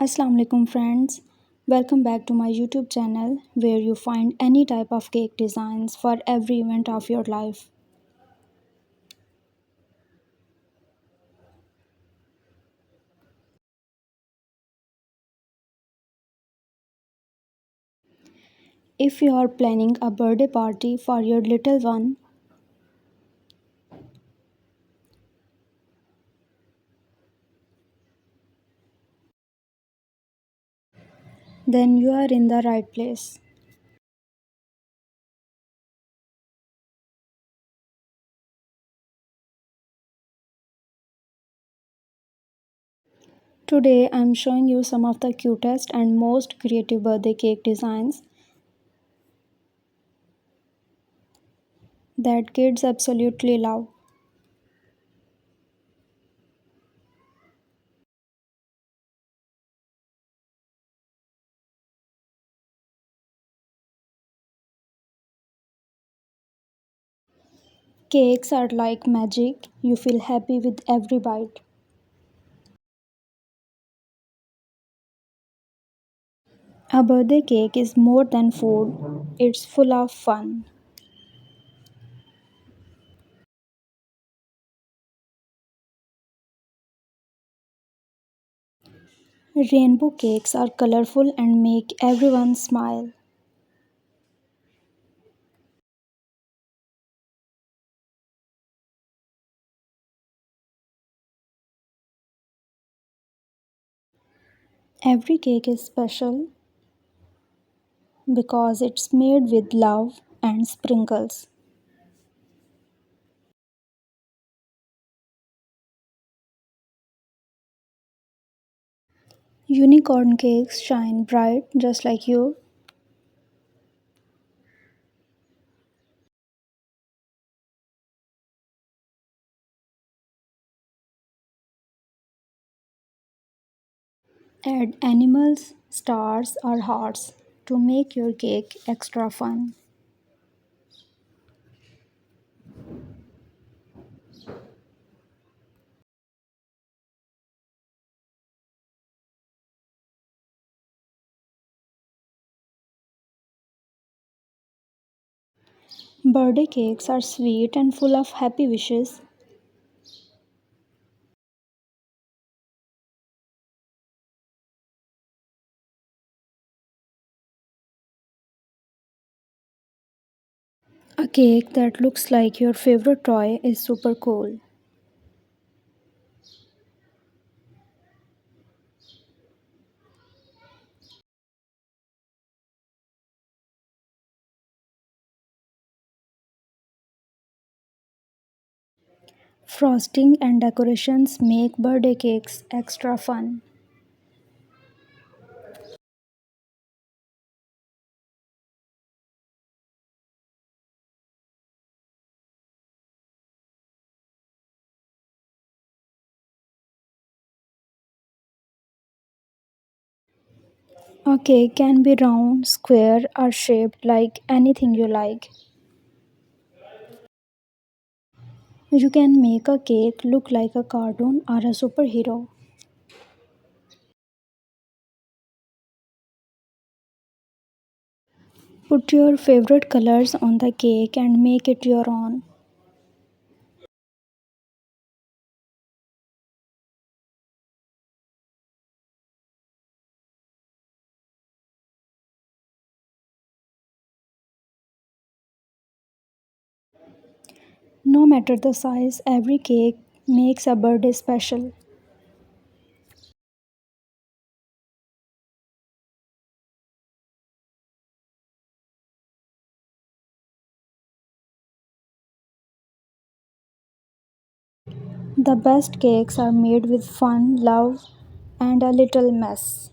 Assalamu alaikum friends. Welcome back to my YouTube channel where you find any type of cake designs for every event of your life. If you are planning a birthday party for your little one, then you are in the right place. Today I am showing you some of the cutest and most creative birthday cake designs that kids absolutely love. Cakes are like magic. You feel happy with every bite. A birthday cake is more than food. It's full of fun. Rainbow cakes are colorful and make everyone smile. Every cake is special because it's made with love and sprinkles. Unicorn cakes shine bright just like you. Add animals, stars, or hearts to make your cake extra fun. Birthday cakes are sweet and full of happy wishes. A cake that looks like your favorite toy is super cool. Frosting and decorations make birthday cakes extra fun. A cake can be round, square, or shaped like anything you like. You can make a cake look like a cartoon or a superhero. Put your favorite colors on the cake and make it your own. No matter the size, every cake makes a birthday special. The best cakes are made with fun, love, and a little mess.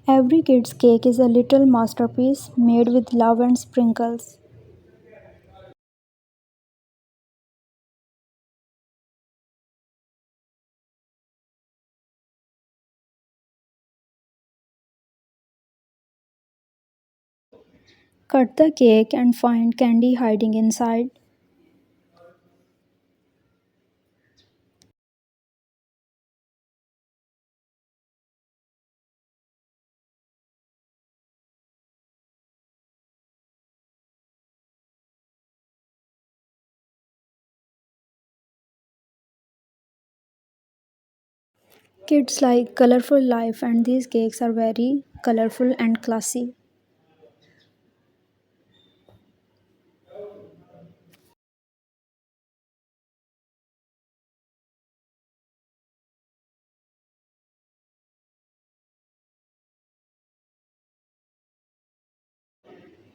Every kid's cake is a little masterpiece made with love and sprinkles. Cut the cake and find candy hiding inside. Kids like colorful life, and these cakes are very colorful and classy.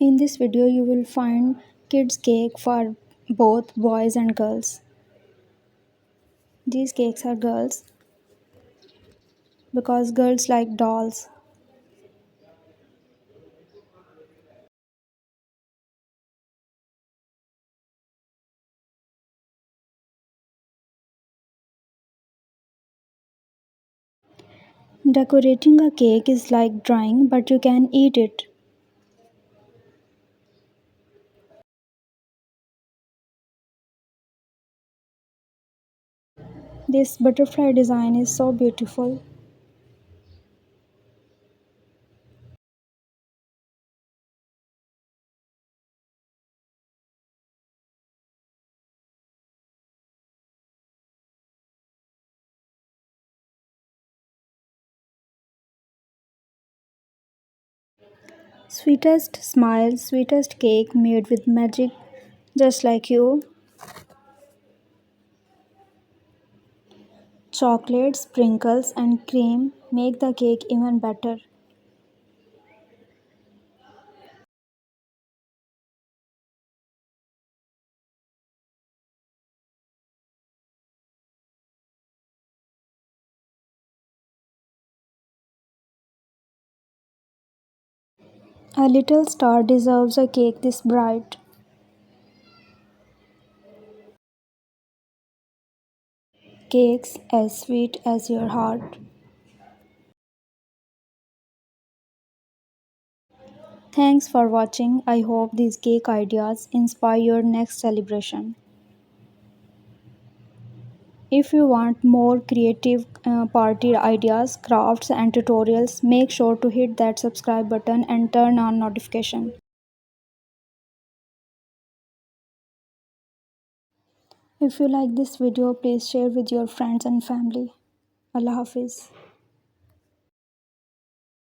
In this video, you will find kids' cake for both boys and girls. These cakes are girls because girls like dolls. Decorating a cake is like drawing, but you can eat it. This butterfly design is so beautiful. Sweetest smile, sweetest cake made with magic, just like you. Chocolate, sprinkles, and cream make the cake even better. A little star deserves a cake this bright. Cakes as sweet as your heart. Thanks for watching. I hope these cake ideas inspire your next celebration. If you want more creative party ideas, crafts, and tutorials, make sure to hit that subscribe button and turn on notification. If you like this video, please share with your friends and family. Allah Hafiz.